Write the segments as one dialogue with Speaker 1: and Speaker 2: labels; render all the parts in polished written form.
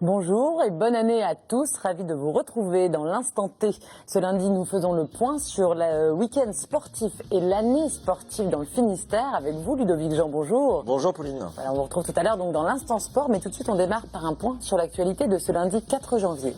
Speaker 1: Bonjour et bonne année à tous, ravi de vous retrouver dans l'instant T. Ce lundi, nous faisons le point sur le week-end sportif et l'année sportive dans le Finistère avec vous Ludovic Jean, bonjour.
Speaker 2: Bonjour Pauline.
Speaker 1: Voilà, on vous retrouve tout à l'heure donc dans l'instant sport, mais tout de suite on démarre par un point sur l'actualité de ce lundi 4 janvier.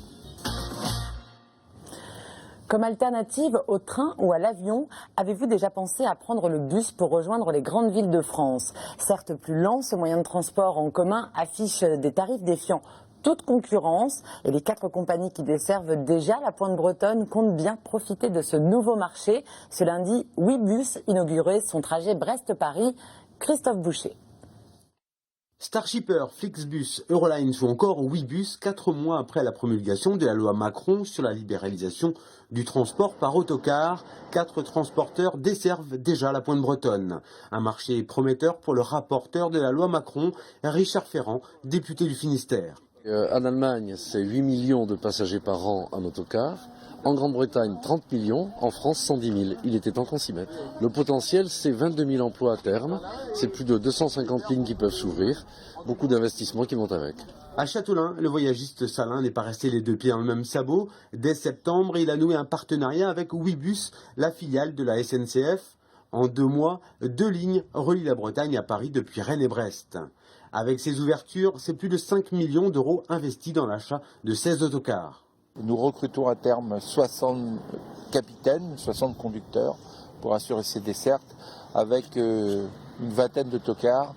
Speaker 1: Comme alternative au train ou à l'avion, avez-vous déjà pensé à prendre le bus pour rejoindre les grandes villes de France? Certes plus lent, ce moyen de transport en commun affiche des tarifs défiant toute concurrence et les 4 compagnies qui desservent déjà la Pointe Bretonne comptent bien profiter de ce nouveau marché. Ce lundi, Ouibus inaugurait son trajet Brest-Paris. Christophe Boucher.
Speaker 3: Starshipper, Flixbus, Eurolines ou encore Ouibus, 4 mois après la promulgation de la loi Macron sur la libéralisation du transport par autocar, 4 transporteurs desservent déjà la Pointe Bretonne. Un marché prometteur pour le rapporteur de la loi Macron, Richard Ferrand, député du Finistère.
Speaker 4: En Allemagne, c'est 8 millions de passagers par an en autocar. En Grande-Bretagne, 30 millions. En France, 110 000. Il était temps qu'on s'y mette. Le potentiel, c'est 22 000 emplois à terme. C'est plus de 250 lignes qui peuvent s'ouvrir. Beaucoup d'investissements qui vont avec.
Speaker 3: À Châteaulin, le voyagiste salin n'est pas resté les deux pieds dans le même sabot. Dès septembre, il a noué un partenariat avec Ouibus, la filiale de la SNCF. En 2 mois, 2 lignes relient la Bretagne à Paris depuis Rennes et Brest. Avec ces ouvertures, c'est plus de 5 millions d'euros investis dans l'achat de 16 autocars.
Speaker 5: Nous recrutons à terme 60 capitaines, 60 conducteurs pour assurer ces dessertes avec une vingtaine d'autocars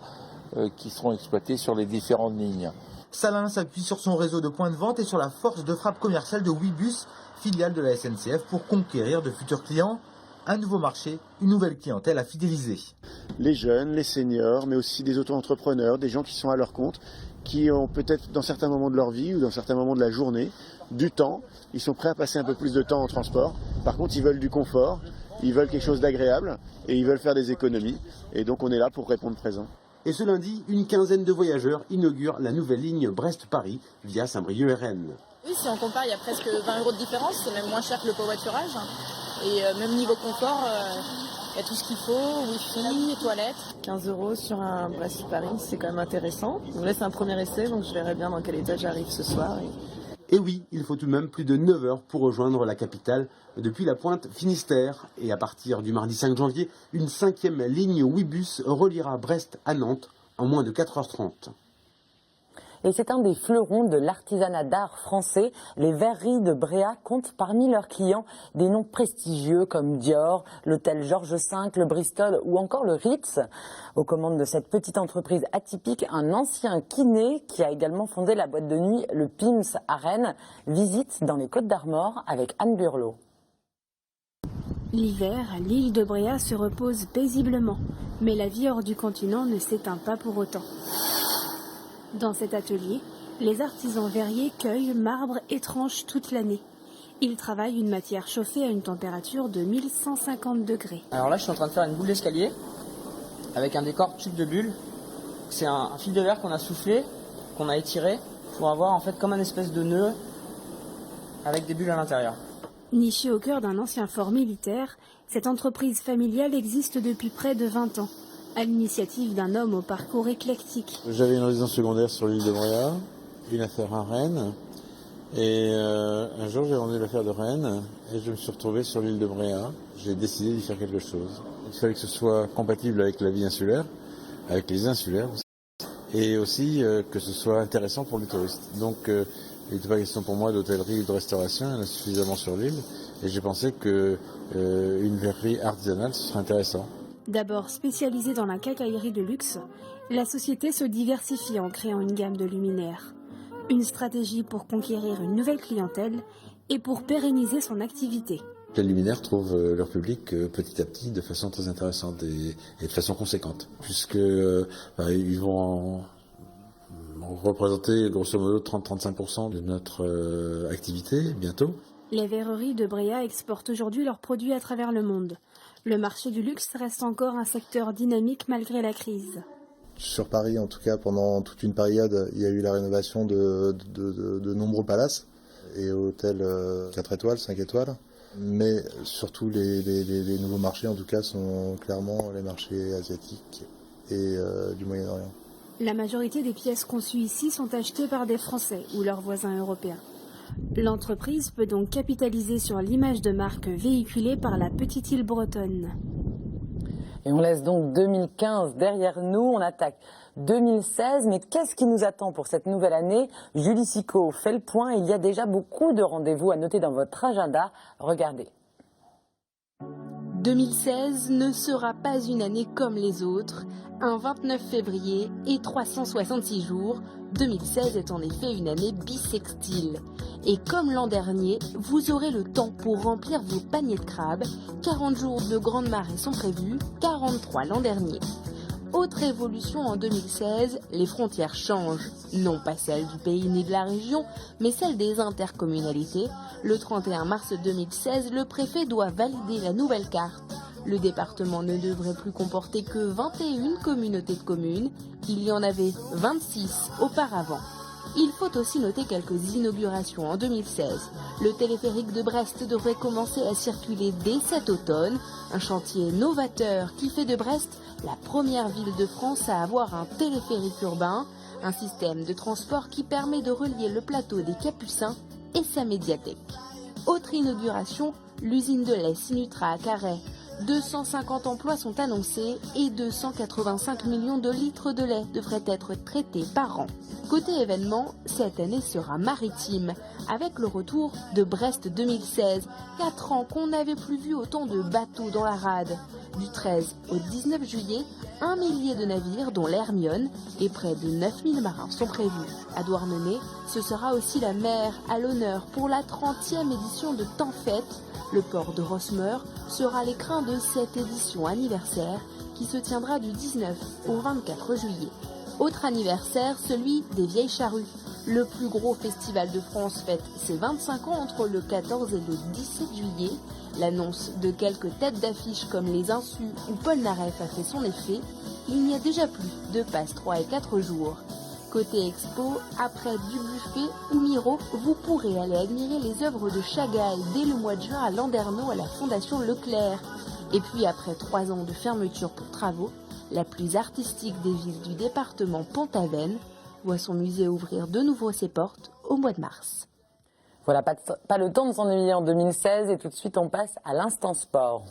Speaker 5: qui seront exploités sur les différentes lignes.
Speaker 2: Salin s'appuie sur son réseau de points de vente et sur la force de frappe commerciale de Ouibus, filiale de la SNCF, pour conquérir de futurs clients. Un nouveau marché, une nouvelle clientèle à fidéliser.
Speaker 6: Les jeunes, les seniors, mais aussi des auto-entrepreneurs, des gens qui sont à leur compte, qui ont peut-être dans certains moments de leur vie ou dans certains moments de la journée du temps. Ils sont prêts à passer un peu plus de temps en transport. Par contre, ils veulent du confort, ils veulent quelque chose d'agréable et ils veulent faire des économies. Et donc on est là pour répondre présent.
Speaker 3: Et ce lundi, une quinzaine de voyageurs inaugurent la nouvelle ligne Brest-Paris via Saint-Brieuc-RN.
Speaker 7: Oui, si on compare, il y a presque 20 € de différence, c'est même moins cher que le covoiturage. Et même niveau confort, il y a tout ce qu'il faut, wifi, toilettes.
Speaker 8: 15 € sur un Brest-Paris, c'est quand même intéressant. Donc là, c'est un premier essai, donc je verrai bien dans quel état j'arrive ce soir.
Speaker 3: Et oui, il faut tout de même plus de 9 heures pour rejoindre la capitale depuis la Pointe Finistère. Et à partir du mardi 5 janvier, une 5e ligne Ouibus reliera Brest à Nantes en moins de 4h30.
Speaker 1: Et c'est un des fleurons de l'artisanat d'art français. Les verreries de Bréa comptent parmi leurs clients des noms prestigieux comme Dior, l'hôtel Georges V, le Bristol ou encore le Ritz. Aux commandes de cette petite entreprise atypique, un ancien kiné qui a également fondé la boîte de nuit Le Pims à Rennes. Visite dans les Côtes d'Armor avec Anne Burlot.
Speaker 9: L'hiver, l'île de Bréa se repose paisiblement, mais la vie hors du continent ne s'éteint pas pour autant. Dans cet atelier, les artisans verriers cueillent, marbrent et tranchent toute l'année. Ils travaillent une matière chauffée à une température de 1150 degrés.
Speaker 10: Alors là, je suis en train de faire une boule d'escalier avec un décor tube de bulles. C'est un fil de verre qu'on a soufflé, qu'on a étiré pour avoir en fait comme un espèce de nœud avec des bulles à l'intérieur.
Speaker 9: Nichée au cœur d'un ancien fort militaire, cette entreprise familiale existe depuis près de 20 ans. À l'initiative d'un homme au parcours éclectique.
Speaker 6: J'avais une résidence secondaire sur l'île de Bréa, une affaire à Rennes, et un jour j'ai vendu l'affaire de Rennes, et je me suis retrouvé sur l'île de Bréa. J'ai décidé d'y faire quelque chose. Il fallait que ce soit compatible avec la vie insulaire, avec les insulaires, et aussi que ce soit intéressant pour les touristes. Donc il n'était pas question pour moi d'hôtellerie ou de restauration, il y en a suffisamment sur l'île, et j'ai pensé que une verrerie artisanale, ce serait intéressant.
Speaker 9: D'abord spécialisée dans la quincaillerie de luxe, la société se diversifie en créant une gamme de luminaires. Une stratégie pour conquérir une nouvelle clientèle et pour pérenniser son activité.
Speaker 6: Les luminaires trouvent leur public petit à petit de façon très intéressante et de façon conséquente, puisque ils vont représenter grosso modo 30-35% de notre activité bientôt.
Speaker 9: Les verreries de Bréa exportent aujourd'hui leurs produits à travers le monde. Le marché du luxe reste encore un secteur dynamique malgré la crise.
Speaker 11: Sur Paris, en tout cas, pendant toute une période, il y a eu la rénovation de nombreux palaces et hôtels 4 étoiles, 5 étoiles. Mais surtout, les nouveaux marchés, en tout cas, sont clairement les marchés asiatiques et du Moyen-Orient.
Speaker 9: La majorité des pièces conçues ici sont achetées par des Français ou leurs voisins européens. L'entreprise peut donc capitaliser sur l'image de marque véhiculée par la petite île bretonne.
Speaker 1: Et on laisse donc 2015 derrière nous, on attaque 2016, mais qu'est-ce qui nous attend pour cette nouvelle année? Julie Sicot fait le point, il y a déjà beaucoup de rendez-vous à noter dans votre agenda. Regardez.
Speaker 12: 2016 ne sera pas une année comme les autres. Un 29 février et 366 jours, 2016 est en effet une année bissextile. Et comme l'an dernier, vous aurez le temps pour remplir vos paniers de crabes. 40 jours de grande marée sont prévus, 43 l'an dernier. Autre évolution en 2016, les frontières changent. Non pas celles du pays ni de la région, mais celles des intercommunalités. Le 31 mars 2016, le préfet doit valider la nouvelle carte. Le département ne devrait plus comporter que 21 communautés de communes. Il y en avait 26 auparavant. Il faut aussi noter quelques inaugurations en 2016. Le téléphérique de Brest devrait commencer à circuler dès cet automne. Un chantier novateur qui fait de Brest la première ville de France à avoir un téléphérique urbain. Un système de transport qui permet de relier le plateau des Capucins et sa médiathèque. Autre inauguration, l'usine de lait Sinutra à Carhaix. 250 emplois sont annoncés et 285 millions de litres de lait devraient être traités par an. Côté événement, cette année sera maritime, avec le retour de Brest 2016. 4 ans qu'on n'avait plus vu autant de bateaux dans la rade. Du 13 au 19 juillet, 1 millier de navires, dont l'Hermione, et près de 9000 marins sont prévus. À Douarnenez, ce sera aussi la mer à l'honneur pour la 30e édition de Temps Fête. Le port de Rosmeur sera l'écrin de cette édition anniversaire qui se tiendra du 19 au 24 juillet. Autre anniversaire, celui des Vieilles Charrues. Le plus gros festival de France fête ses 25 ans entre le 14 et le 17 juillet. L'annonce de quelques têtes d'affiche comme les Insus ou Paul Naref a fait son effet. Il n'y a déjà plus de passe 3 et 4 jours. Côté expo, après Dubuffet ou Miro, vous pourrez aller admirer les œuvres de Chagall dès le mois de juin à Landerneau à la Fondation Leclerc. Et puis après 3 ans de fermeture pour travaux, la plus artistique des villes du département Pont-Aven voit son musée ouvrir de nouveau ses portes au mois de mars.
Speaker 1: Voilà, pas le temps de s'ennuyer en 2016 et tout de suite on passe à l'instant sport.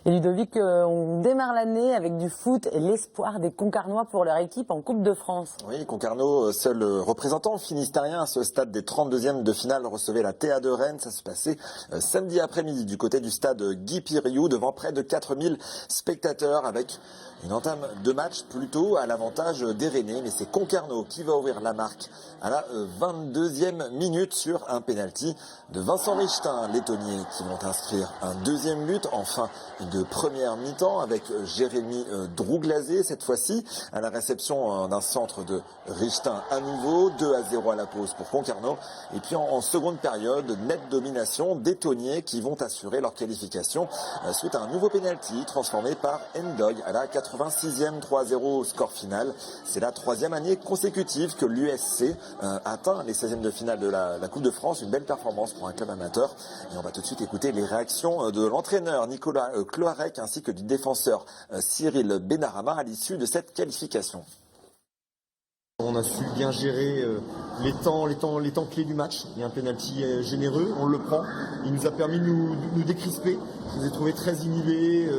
Speaker 1: Et Ludovic, on démarre l'année avec du foot et l'espoir des Concarnois pour leur équipe en Coupe de France.
Speaker 13: Oui, Concarneau, seul représentant finistérien à ce stade des 32e de finale, recevait la TA de Rennes. Ça se passait samedi après-midi du côté du stade Guy Piriou devant près de 4000 spectateurs avec une entame de match plutôt à l'avantage des Rennais. Mais c'est Concarneau qui va ouvrir la marque à la 22e minute sur un pénalty de Vincent Richtin, lettonnier, qui vont inscrire un deuxième but en fin de première mi-temps avec Jérémy Drouglazé cette fois-ci à la réception d'un centre de Richtin à nouveau, 2-0 à la pause pour Concarneau. Et puis en seconde période, nette domination des Tonniers qui vont assurer leur qualification suite à un nouveau pénalty transformé par Ndog à la 86e, 3-0 score final. C'est la 3e année consécutive que l'USC atteint les 16e de finale de la Coupe de France. Une belle performance pour un club amateur. Et on va tout de suite écouter les réactions de l'entraîneur Nicolas Cloarec ainsi que du défenseur Cyril Benarama à l'issue de cette qualification.
Speaker 14: On a su bien gérer les temps clés du match. Il y a un penalty généreux, on le prend. Il nous a permis de nous décrisper. Je vous ai trouvé très inhibés,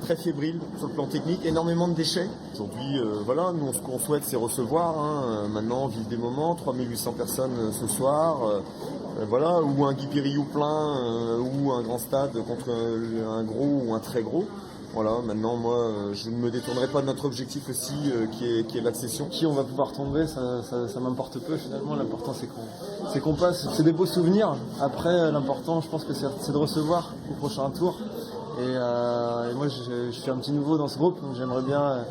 Speaker 14: très fébriles sur le plan technique, énormément de déchets. Aujourd'hui, voilà, nous ce qu'on souhaite c'est recevoir. Maintenant, vivre des moments, 3800 personnes ce soir. Voilà, ou un Guy Piriou plein, ou un grand stade contre un gros ou un très gros. Voilà, maintenant moi je ne me détournerai pas de notre objectif aussi qui est l'accession.
Speaker 15: Qui on va pouvoir tomber, ça m'importe peu finalement, l'important c'est qu'on passe, c'est des beaux souvenirs. Après l'important je pense que c'est de recevoir au prochain tour. Et moi je suis un petit nouveau dans ce groupe, donc j'aimerais bien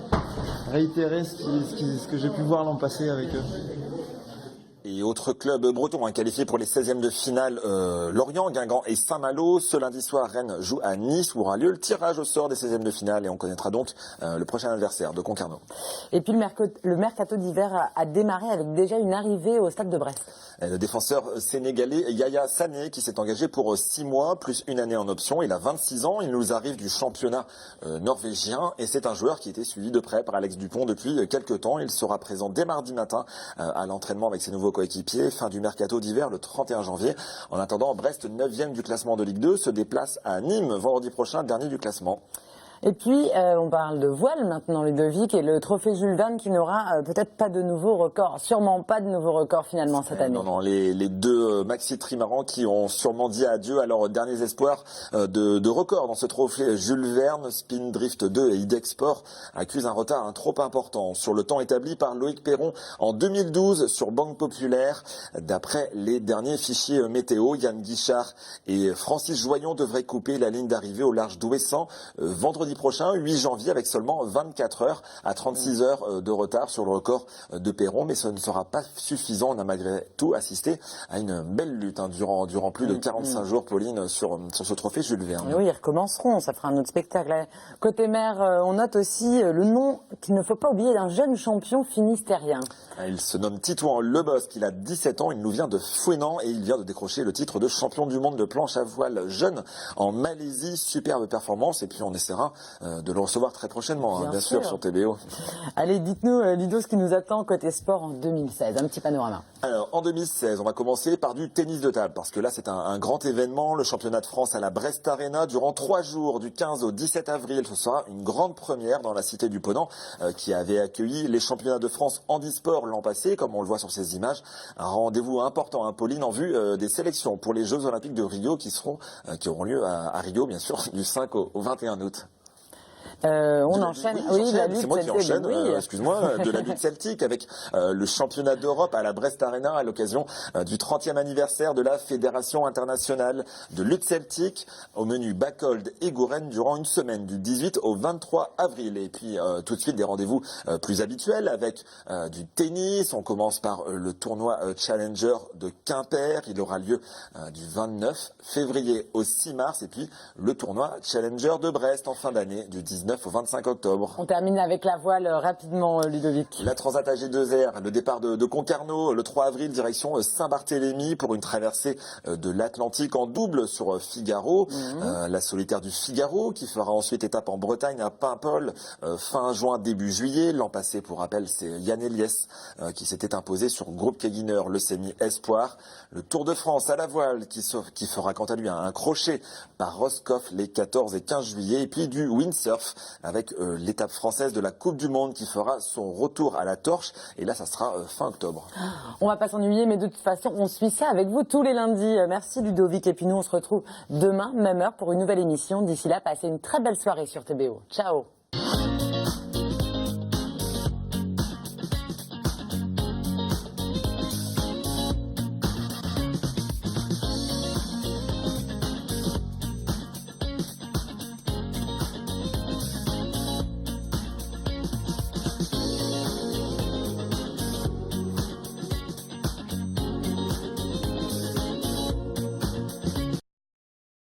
Speaker 15: réitérer ce que j'ai pu voir l'an passé avec eux.
Speaker 13: Et autre club breton qualifié pour les 16e de finale, Lorient, Guingamp et Saint-Malo. Ce lundi soir, Rennes joue à Nice où aura lieu le tirage au sort des 16e de finale et on connaîtra donc le prochain adversaire de Concarneau.
Speaker 1: Et puis le mercato d'hiver a démarré avec déjà une arrivée au stade de Brest.
Speaker 13: Le défenseur sénégalais Yaya Sané qui s'est engagé pour 6 mois plus une année en option. Il a 26 ans, il nous arrive du championnat norvégien et c'est un joueur qui était suivi de près par Alex Dupont depuis quelques temps. Il sera présent dès mardi matin à l'entraînement avec ses nouveaux coéquipiers. Fin du mercato d'hiver le 31 janvier. En attendant, Brest, 9e du classement de Ligue 2, se déplace à Nîmes vendredi prochain, dernier du classement.
Speaker 1: Et puis, on parle de voile maintenant, Ludovic, et le trophée Jules Verne qui n'aura peut-être pas de nouveau record, sûrement pas de nouveau record finalement cette année.
Speaker 13: Non, les deux maxi trimarans qui ont sûrement dit adieu à leurs derniers espoirs de record dans ce trophée Jules Verne, Spindrift 2 et IDEX Sport accusent un retard trop important sur le temps établi par Loïc Perron en 2012 sur Banque Populaire. D'après les derniers fichiers météo, Yann Guichard et Francis Joyon devraient couper la ligne d'arrivée au large d'Ouessant vendredi prochain, 8 janvier, avec seulement 24 heures à 36 heures de retard sur le record de Perron. Mais ce ne sera pas suffisant. On a malgré tout assisté à une belle lutte durant plus de 45 jours, Pauline, sur ce trophée Jules Verne.
Speaker 1: Et oui, ils recommenceront, ça fera un autre spectacle. Côté mer, on note aussi le nom qu'il ne faut pas oublier d'un jeune champion finistérien.
Speaker 13: Il se nomme Titouan Lebosque, il a 17 ans, il nous vient de Fouesnant et il vient de décrocher le titre de champion du monde de planche à voile jeune en Malaisie. Superbe performance et puis on essaiera de le recevoir très prochainement, bien sûr, sur TBO.
Speaker 1: Allez, dites-nous, Ludo, ce qui nous attend côté sport en 2016, un petit panorama.
Speaker 13: Alors, en 2016, on va commencer par du tennis de table, parce que là, c'est un grand événement, le championnat de France à la Brest Arena, durant 3 jours, du 15 au 17 avril. Ce sera une grande première dans la cité du Ponant, qui avait accueilli les championnats de France handisport l'an passé, comme on le voit sur ces images. Un rendez-vous important, Pauline, en vue des sélections pour les Jeux Olympiques de Rio, qui auront lieu à Rio, bien sûr, du 5 au 21 août.
Speaker 1: On enchaîne. Oui, la lutte.
Speaker 13: C'est moi qui enchaîne. Excuse-moi, de la lutte celtique avec le championnat d'Europe à la Brest Arena à l'occasion du 30e anniversaire de la Fédération internationale de lutte celtique. Au menu Bacold et Gouren durant une semaine du 18 au 23 avril. Et puis tout de suite des rendez-vous plus habituels avec du tennis. On commence par le tournoi Challenger de Quimper. Il aura lieu du 29 février au 6 mars. Et puis le tournoi Challenger de Brest en fin d'année du 19 au 25 octobre.
Speaker 1: On termine avec la voile rapidement, Ludovic.
Speaker 13: La Transat AG2R, le départ de Concarneau le 3 avril, direction Saint-Barthélemy pour une traversée de l'Atlantique en double sur Figaro. La solitaire du Figaro qui fera ensuite étape en Bretagne à Paimpol fin juin, début juillet. L'an passé, pour rappel, c'est Yann Eliès qui s'était imposé sur Groupe Keguiner, le semi-espoir. Le Tour de France à la voile qui fera quant à lui un crochet par Roscoff les 14 et 15 juillet. Et puis du windsurf avec l'étape française de la Coupe du Monde qui fera son retour à la torche. Et là, ça sera fin octobre.
Speaker 1: On va pas s'ennuyer, mais de toute façon, on suit ça avec vous tous les lundis. Merci Ludovic. Et puis nous, on se retrouve demain, même heure, pour une nouvelle émission. D'ici là, passez une très belle soirée sur TBO. Ciao.